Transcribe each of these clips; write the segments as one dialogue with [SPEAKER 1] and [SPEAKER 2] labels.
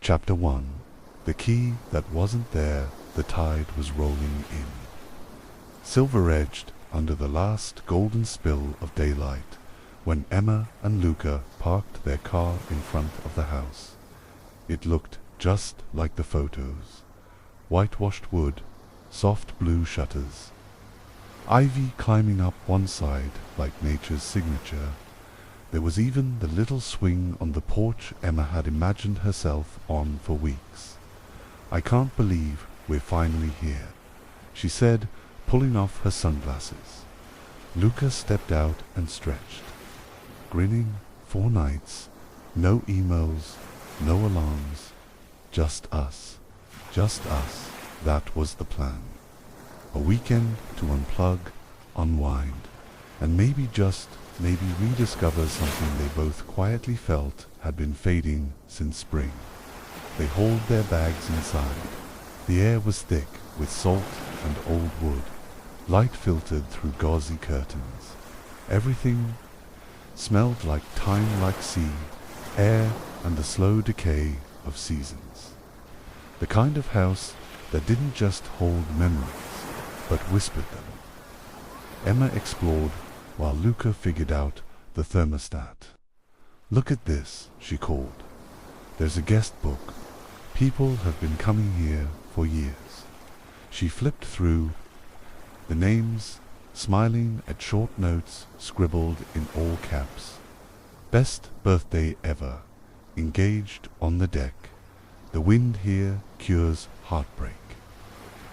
[SPEAKER 1] Chapter 1. The key that wasn't there, the tide was rolling in. Silver-edged under the last golden spill of daylight, when Emma and Luca parked their car in front of the house. It looked just like the photos. Whitewashed wood, soft blue shutters, ivy climbing up one side like nature's signature. There was even the little swing on the porch Emma had imagined herself on for weeks. "I can't believe we're finally here," she said, pulling off her sunglasses. Luca stepped out and stretched, grinning. 4 nights, no emails, no alarms, just us. Just us. That was the plan. A weekend to unplug, unwind, and maybe rediscover something they both quietly felt had been fading since spring. They hauled their bags inside. The air was thick with salt and old wood. Light filtered through gauzy curtains. Everything smelled like time, like sea, air, and the slow decay of seasons. The kind of house that didn't just hold memories, but whispered them. Emma explored while Luca figured out the thermostat. "Look at this," she called. "There's a guest book. People have been coming here for years." She flipped through the names, smiling at short notes scribbled in all caps. "Best birthday ever. Engaged on the deck. The wind here cures heartbreak."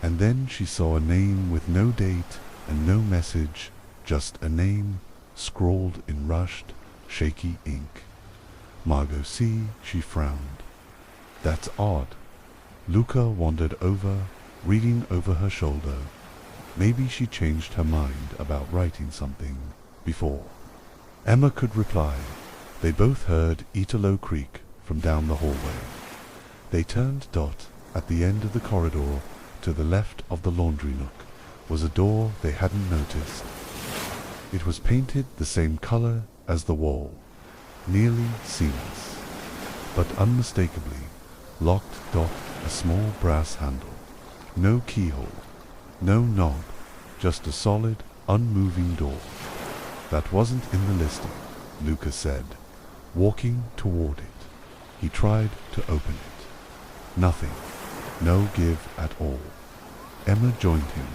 [SPEAKER 1] And then she saw a name with no date and no message, just a name scrawled in rushed, shaky ink. "Margot C." She frowned. "That's odd." Luca wandered over, reading over her shoulder. Maybe she changed her mind about writing something before Emma could reply. They both heard Italo Creek from down the hallway. They turned. At the end of the corridor, to the left of the laundry nook, was a door they hadn't noticed. It was painted the same color as the wall, nearly seamless, but unmistakably locked. A small brass handle. No keyhole, no knob, just a solid, unmoving door. "That wasn't in the listing," Luca said, walking toward it. He tried to open it. Nothing. No give at all. Emma joined him.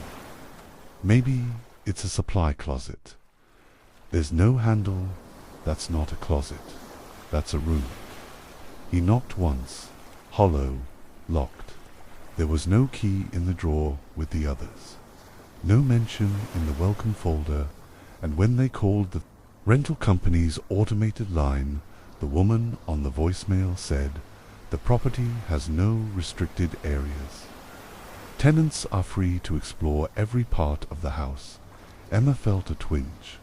[SPEAKER 1] "Maybe it's a supply closet." "There's no handle. That's not a closet. That's a room." He knocked once. Hollow, locked. There was no key in the drawer with the others. No mention in the welcome folder, and when they called the rental company's automated line, the woman on the voicemail said, "The property has no restricted areas. Tenants are free to explore every part of the house." Emma felt a twinge.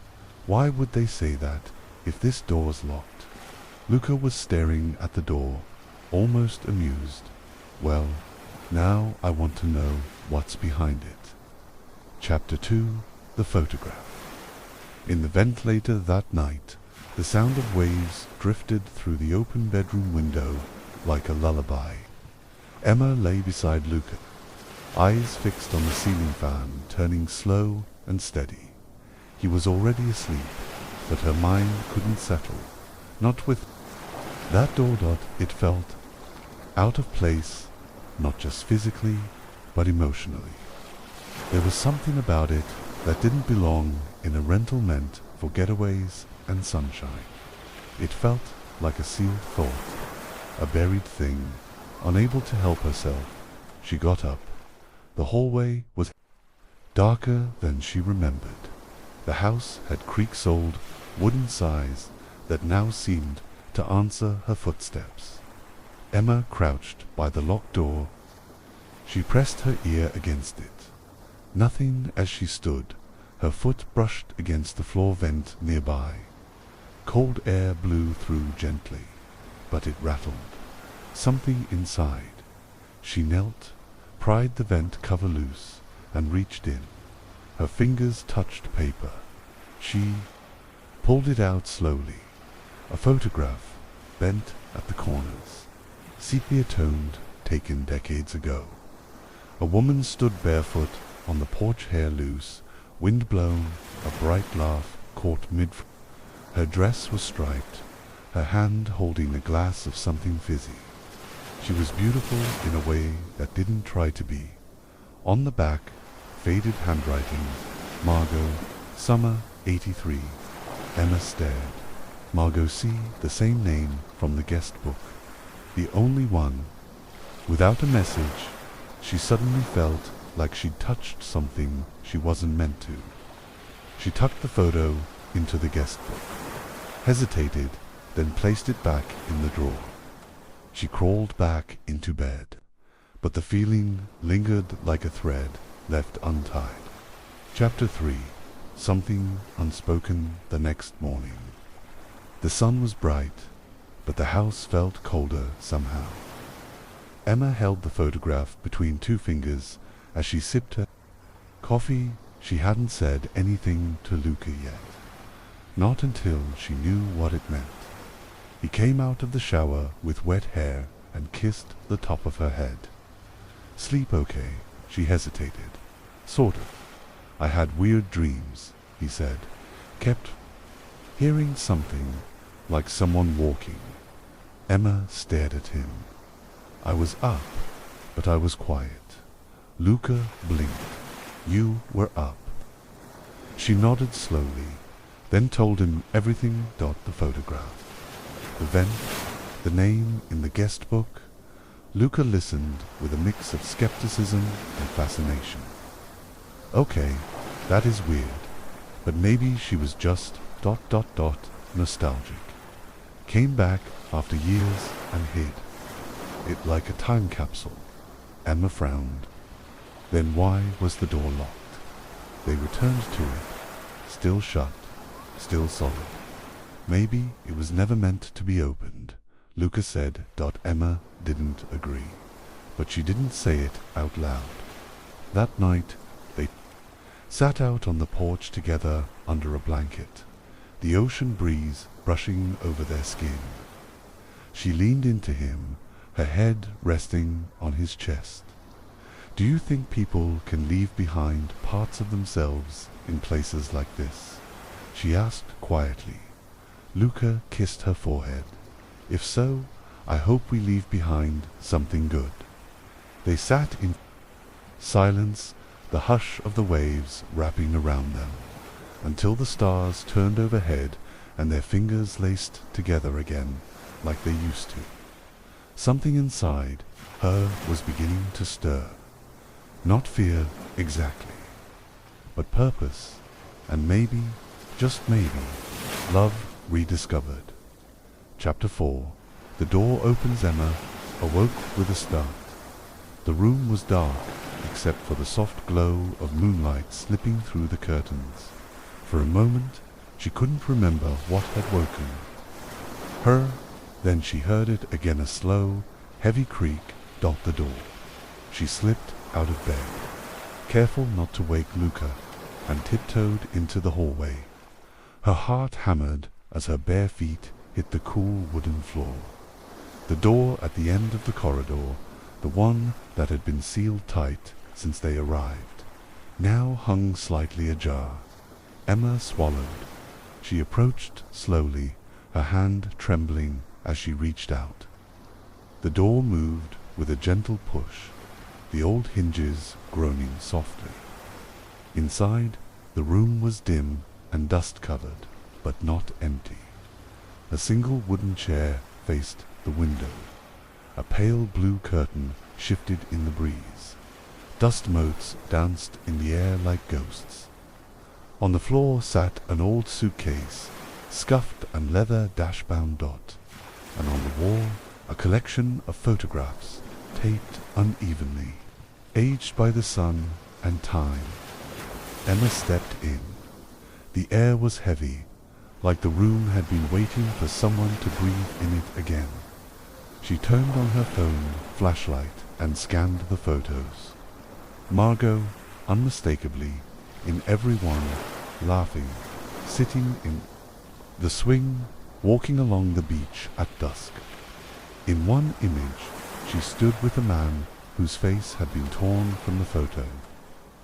[SPEAKER 1] Why would they say that if this door's locked? Luca was staring at the door, almost amused. "Well, now I want to know what's behind it." Chapter 2. The photograph. In the ventilator that night, the sound of waves drifted through the open bedroom window like a lullaby. Emma lay beside Luca, eyes fixed on the ceiling fan, turning slow and steady. He was already asleep, but her mind couldn't settle. Not with that door. It felt out of place, not just physically, but emotionally. There was something about it that didn't belong in a rental meant for getaways and sunshine. It felt like a sealed thought, a buried thing, unable to help herself. She got up. The hallway was darker than she remembered. The house had creak-soled wooden sighs that now seemed to answer her footsteps. Emma crouched by the locked door. She pressed her ear against it. Nothing as she stood. Her foot brushed against the floor vent nearby. Cold air blew through gently, but it rattled. Something inside. She knelt, pried the vent cover loose, and reached in. Her fingers touched paper. She pulled it out slowly. A photograph, bent at the corners. sepia-toned, taken decades ago. A woman stood barefoot on the porch, hair loose, wind blown, a bright laugh caught mid. Her dress was striped, her hand holding a glass of something fizzy. She was beautiful in a way that didn't try to be. On the back, faded handwriting, Margot, summer 83. Emma stared. Margot C., the same name from the guest book. The only one. Without a message, she suddenly felt like she'd touched something she wasn't meant to. She tucked the photo into the guest book, hesitated, then placed it back in the drawer. She crawled back into bed, but the feeling lingered like a thread left untied. Chapter 3. Something unspoken the next morning. The sun was bright, but the house felt colder somehow. Emma held the photograph between two fingers as she sipped her coffee. She hadn't said anything to Luca yet. Not until she knew what it meant. He came out of the shower with wet hair and kissed the top of her head. Sleep okay? She hesitated. Sort of. I had weird dreams, he said. Kept hearing something, like someone walking. Emma stared at him. I was up, but I was quiet. Luca blinked. You were up. She nodded slowly, then told him everything. The photograph, the vent, the name in the guest book. Luca listened with a mix of skepticism and fascination. Okay, that is weird, but maybe she was just ... nostalgic. Came back after years and hid it like a time capsule. Emma frowned. Then why was the door locked? They returned to it, still shut, still solid. Maybe it was never meant to be opened, Luca said. Emma didn't agree, but she didn't say it out loud. That night, they sat out on the porch together under a blanket, the ocean breeze brushing over their skin. She leaned into him, her head resting on his chest. Do you think people can leave behind parts of themselves in places like this? She asked quietly. Luca kissed her forehead. If so, I hope we leave behind something good. They sat in silence, the hush of the waves wrapping around them, until the stars turned overhead and their fingers laced together again like they used to. Something inside her was beginning to stir. Not fear exactly, but purpose, and maybe, just maybe, love rediscovered. Chapter 4. The door opens. Emma awoke with a start. The room was dark, except for the soft glow of moonlight slipping through the curtains. For a moment, she couldn't remember what had woken her. Then she heard it again, a slow, heavy creak. The door. She slipped out of bed, careful not to wake Luca, and tiptoed into the hallway. Her heart hammered as her bare feet hit the cool wooden floor. The door at the end of the corridor, the one that had been sealed tight since they arrived, now hung slightly ajar. Emma swallowed. She approached slowly, her hand trembling as she reached out. The door moved with a gentle push, the old hinges groaning softly. Inside, the room was dim and dust-covered, but not empty. A single wooden chair faced the window. A pale blue curtain shifted in the breeze. Dust motes danced in the air like ghosts. On the floor sat an old suitcase, scuffed and leather dash-bound. And on the wall, a collection of photographs, taped unevenly, aged by the sun and time. Emma stepped in. The air was heavy, like the room had been waiting for someone to breathe in it again. She turned on her phone flashlight and scanned the photos. Margot, unmistakably, in every one, laughing, sitting in the swing, walking along the beach at dusk. In one image, she stood with a man whose face had been torn from the photo.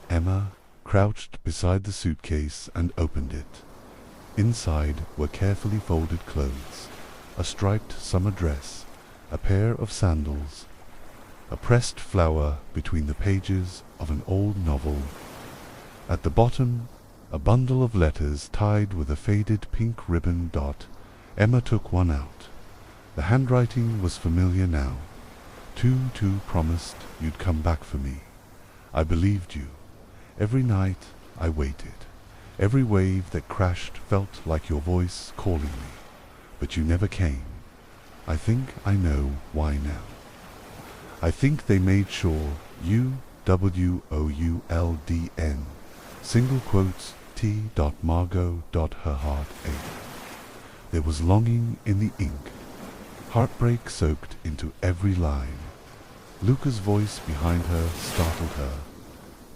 [SPEAKER 1] Emma crouched beside the suitcase and opened it. Inside were carefully folded clothes, a striped summer dress, a pair of sandals, a pressed flower between the pages of an old novel. At the bottom, a bundle of letters tied with a faded pink ribbon dot. Emma took one out. The handwriting was familiar now. 2-2 promised you'd come back for me. I believed you. Every night I waited. Every wave that crashed felt like your voice calling me. But you never came. I think I know why now. I think they made sure UWOULDN, single quotes T.Margot. Her heart ached. There was longing in the ink, heartbreak soaked into every line. Luca's voice behind her startled her.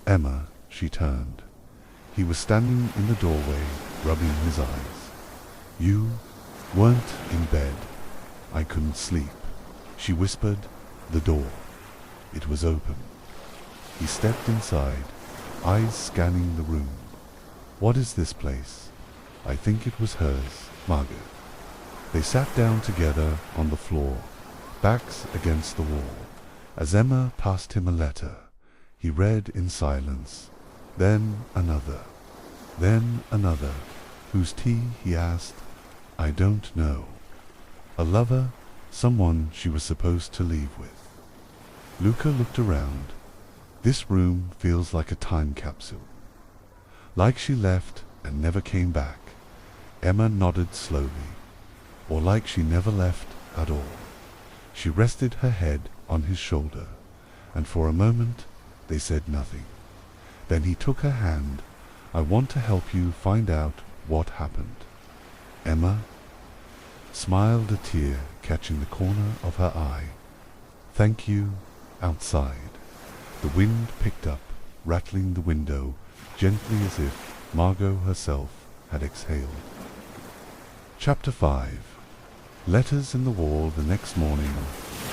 [SPEAKER 1] Emma, she turned. He was standing in the doorway, rubbing his eyes. You weren't in bed. I couldn't sleep. She whispered, the door. It was open. He stepped inside, eyes scanning the room. What is this place? I think it was hers, Margot. They sat down together on the floor, backs against the wall. As Emma passed him a letter, he read in silence. Then another. Then another. Whose tea? He asked. I don't know. A lover, someone she was supposed to leave with. Luca looked around. This room feels like a time capsule. Like she left and never came back. Emma nodded slowly. Or like she never left at all. She rested her head on his shoulder, and for a moment they said nothing. Then he took her hand. I want to help you find out what happened. Emma smiled, a tear catching the corner of her eye. Thank you. Outside, the wind picked up, rattling the window gently as if Margot herself had exhaled. Chapter 5. Letters in the wall. The next morning,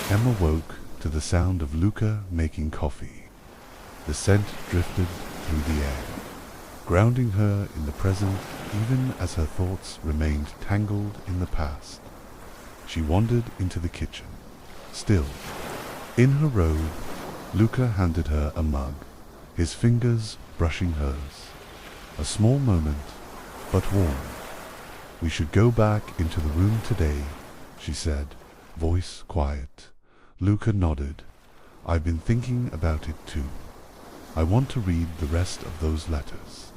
[SPEAKER 1] Emma woke to the sound of Luca making coffee. The scent drifted through the air, grounding her in the present even as her thoughts remained tangled in the past. She wandered into the kitchen. Still, in her robe, Luca handed her a mug, his fingers brushing hers. A small moment, but warm. We should go back into the room today, she said, voice quiet. Luca nodded. I've been thinking about it too. I want to read the rest of those letters.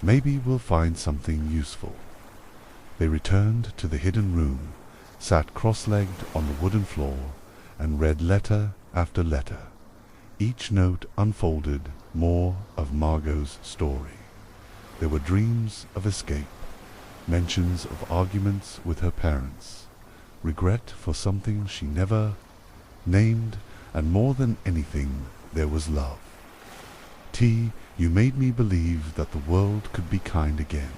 [SPEAKER 1] Maybe we'll find something useful. They returned to the hidden room, sat cross-legged on the wooden floor, and read letter after letter. Each note unfolded more of Margot's story. There were dreams of escape, mentions of arguments with her parents, regret for something she never named, and more than anything, there was love. T, you made me believe that the world could be kind again.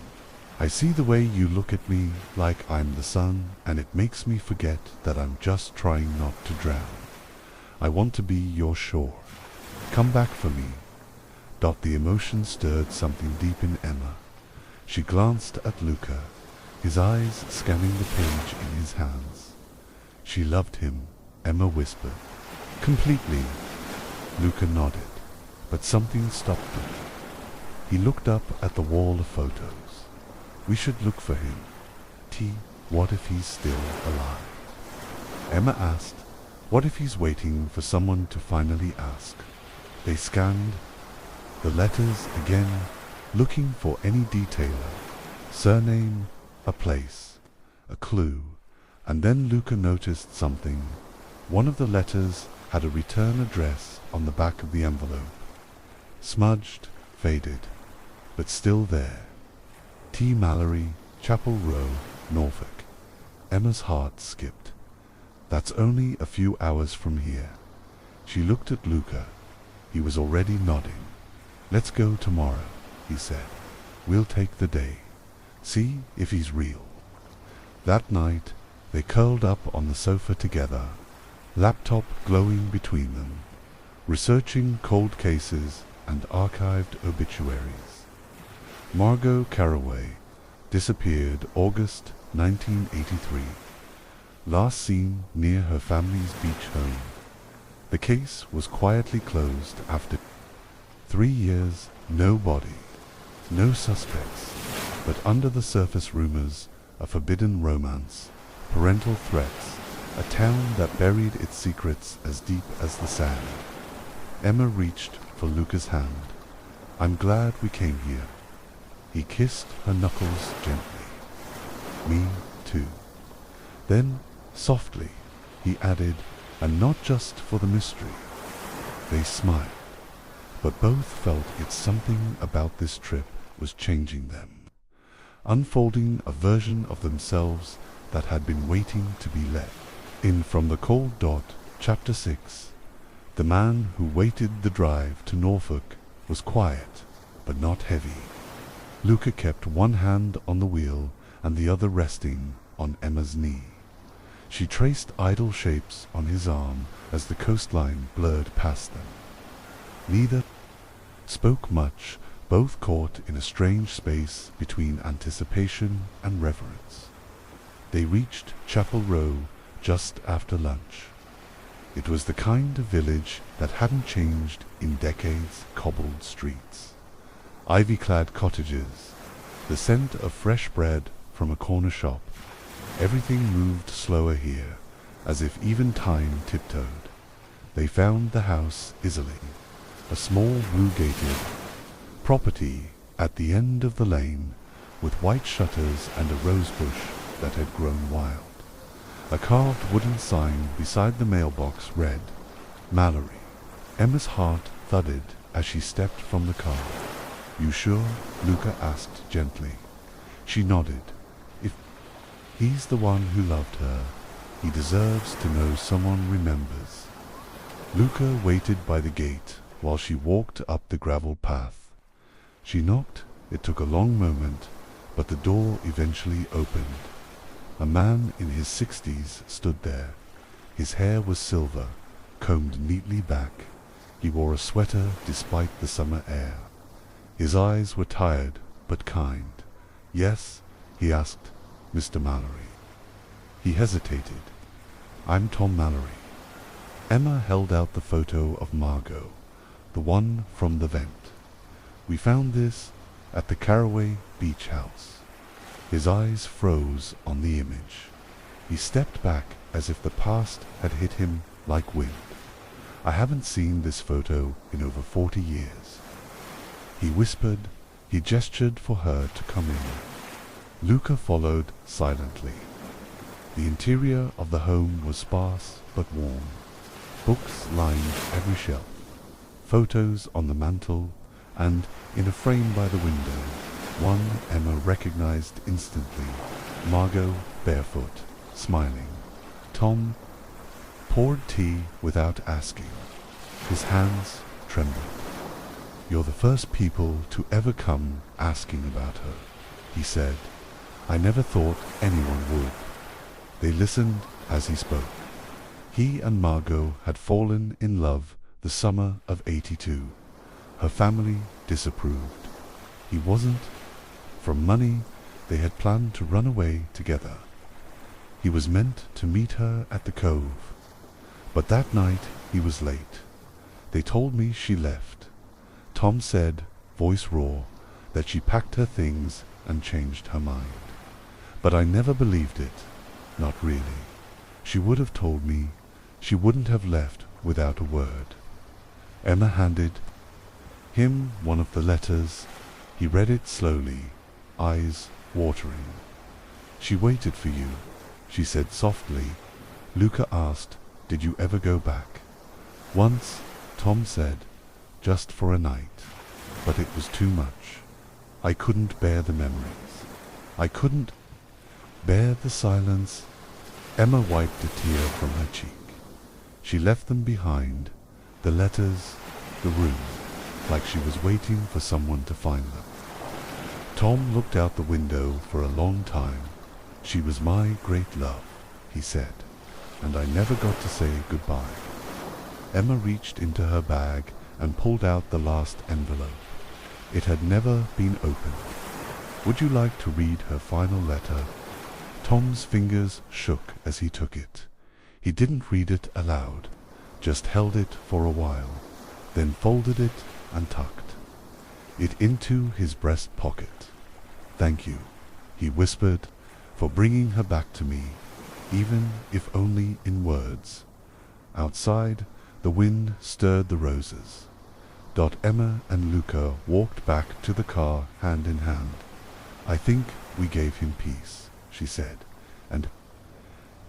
[SPEAKER 1] I see the way you look at me like I'm the sun, and it makes me forget that I'm just trying not to drown. I want to be your shore. Come back for me. The emotion stirred something deep in Emma. She glanced at Luca, his eyes scanning the page in his hands. She loved him, Emma whispered. Completely. Luca nodded, but something stopped him. He looked up at the wall of photos. We should look for him. T, what if he's still alive? Emma asked, what if he's waiting for someone to finally ask? They scanned the letters again, looking for any detailer, surname, a place, a clue, and then Luca noticed something. One of the letters had a return address on the back of the envelope. Smudged, faded, but still there. T. Mallory, Chapel Row, Norfolk. Emma's heart skipped. That's only a few hours from here. She looked at Luca. He was already nodding. Let's go tomorrow, he said. We'll take the day. See if he's real. That night, they curled up on the sofa together. laptop glowing between them, researching cold cases and archived obituaries. Margot Caraway disappeared August 1983. Last seen near her family's beach home. The case was quietly closed after 3 years, no body, no suspects, but under the surface rumors, a forbidden romance, parental threats, a town that buried its secrets as deep as the sand. Emma reached for Luca's hand. "I'm glad we came here." He kissed her knuckles gently. "Me too." Then, softly, he added, "And not just for the mystery." They smiled, but both felt it's something about this trip was changing them, unfolding a version of themselves that had been waiting to be let in. From the Cold Dot, Chapter 6. The man who waited the drive to Norfolk was quiet, but not heavy. Luca kept one hand on the wheel and the other resting on Emma's knee. She traced idle shapes on his arm as the coastline blurred past them. Neither spoke much, both caught in a strange space between anticipation and reverence. They reached Chapel Row just after lunch. It was the kind of village that hadn't changed in decades, cobbled streets, ivy-clad cottages, the scent of fresh bread from a corner shop. Everything moved slower here, as if even time tiptoed. They found the house easily, a small blue-gated property at the end of the lane, with white shutters and a rosebush that had grown wild. A carved wooden sign beside the mailbox read, "Mallory." Emma's heart thudded as she stepped from the car. "You sure?" Luca asked gently. She nodded. "If he's the one who loved her, he deserves to know someone remembers." Luca waited by the gate while she walked up the gravel path. She knocked. It took a long moment, but the door eventually opened. A man in his 60s stood there. His hair was silver, combed neatly back. He wore a sweater despite the summer air. His eyes were tired but kind. "Yes?" he asked. "Mr. Mallory." He hesitated. "I'm Tom Mallory." Emma held out the photo of Margot, the one from the vent. "We found this at the Caraway beach house." His eyes froze on the image. He stepped back as if the past had hit him like wind. "I haven't seen this photo in over 40 years. He whispered. He gestured for her to come in. Luca followed silently. The interior of the home was sparse but warm. Books lined every shelf, photos on the mantel, and in a frame by the window, one Emma recognized instantly, Margot barefoot, smiling. Tom poured tea without asking. His hands trembled. "You're the first people to ever come asking about her," he said. "I never thought anyone would." They listened as he spoke. He and Margot had fallen in love the summer of '82. Her family disapproved. He wasn't. From money, they had planned to run away together. He was meant to meet her at the cove. But that night he was late. They told me she left. Tom said, voice raw, that she packed her things and changed her mind. But I never believed it. Not really. She would have told me. She wouldn't have left without a word. Emma handed him one of the letters. He read it slowly, eyes watering. "She waited for you," she said softly. Luca asked, "Did you ever go back?" "Once," Tom said, "just for a night. But it was too much. I couldn't bear the memories. I couldn't bear the silence." Emma wiped a tear from her cheek. She left them behind, the letters, the room, like she was waiting for someone to find them. Tom looked out the window for a long time. "She was my great love," he said. and I never got to say goodbye. Emma reached into her bag and pulled out the last envelope. It had never been opened. Would you like to read her final letter? Tom's fingers shook as he took it. He didn't read it aloud, just held it for a while, then folded it and tucked it into his breast pocket. "Thank you," he whispered, "for bringing her back to me, even if only in words." Outside, the wind stirred the roses. Emma and Luca walked back to the car hand in hand. "I think we gave him peace," she said. "And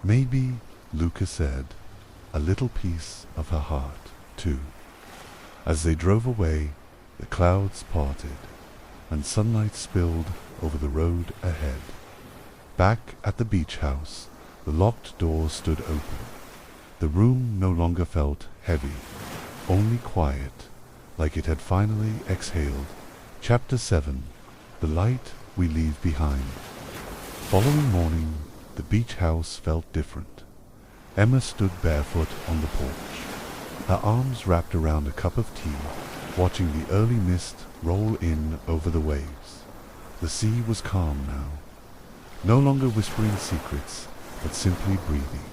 [SPEAKER 1] maybe," Luca said, "a little piece of her heart, too." As they drove away, the clouds parted, and sunlight spilled over the road ahead. Back at the beach house, the locked door stood open. The room no longer felt heavy, only quiet, like it had finally exhaled. Chapter 7. The Light We Leave Behind. Following morning, the beach house felt different. Emma stood barefoot on the porch, her arms wrapped around a cup of tea, watching the early mist roll in over the waves. The sea was calm now, no longer whispering secrets, but simply breathing.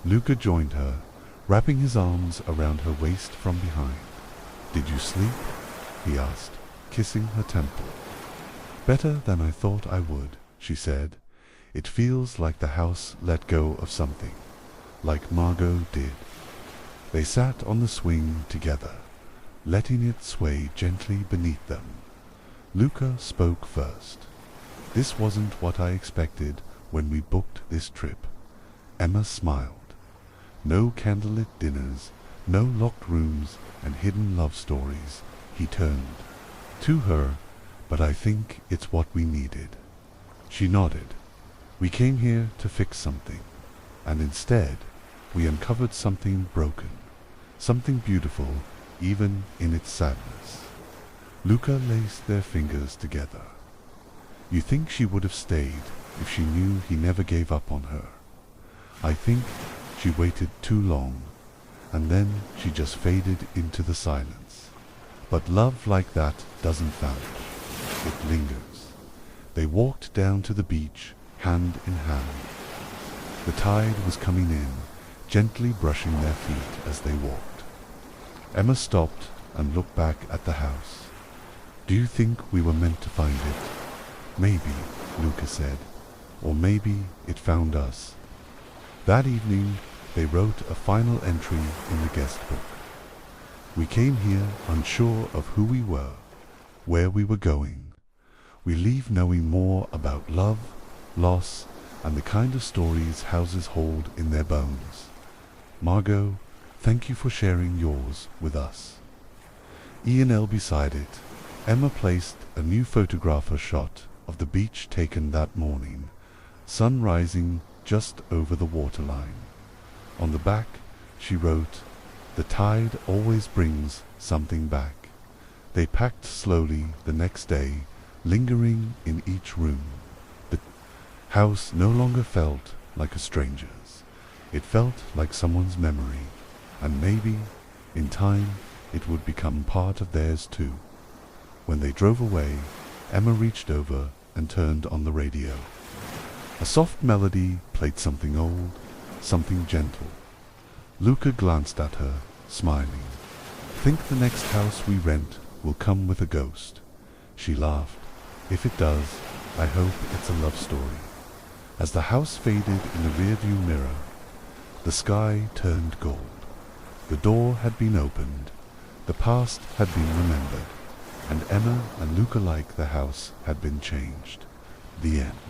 [SPEAKER 1] Luca joined her, wrapping his arms around her waist from behind. "Did you sleep?" he asked, kissing her temple. "Better than I thought I would," she said. "It feels like the house let go of something, like Margot did." They sat on the swing together, letting it sway gently beneath them. Luca spoke first. "This wasn't what I expected when we booked this trip." Emma smiled. No candlelit dinners, no locked rooms and hidden love stories. He turned to her. "But I think it's what we needed." She nodded. "We came here to fix something, and instead we uncovered something broken, something beautiful even in its sadness." Luca laced their fingers together. "You think she would have stayed if she knew he never gave up on her?" "I think she waited too long, and then she just faded into the silence. But love like that doesn't vanish. It lingers." They walked down to the beach, hand in hand. The tide was coming in, gently brushing their feet as they walked. Emma stopped and looked back at the house. "Do you think we were meant to find it?" "Maybe," Luca said. "Or maybe it found us." That evening, they wrote a final entry in the guest book. "We came here unsure of who we were, where we were going. We leave knowing more about love, loss, and the kind of stories houses hold in their bones. Margot, thank you for sharing yours with us." E&L beside it, Emma placed a new photographer shot of the beach taken that morning, sun rising just over the waterline. On the back, she wrote, "The tide always brings something back." They packed slowly the next day, lingering in each room. The house no longer felt like a stranger's. It felt like someone's memory, and maybe, in time, it would become part of theirs too. When they drove away, Emma reached over and turned on the radio. A soft melody played something old, something gentle. Luca glanced at her, smiling. "Think the next house we rent will come with a ghost?" She laughed. "If it does, I hope it's a love story." As the house faded in the rearview mirror, the sky turned gold. The door had been opened, the past had been remembered, and Emma and Luca like the house had been changed. The end.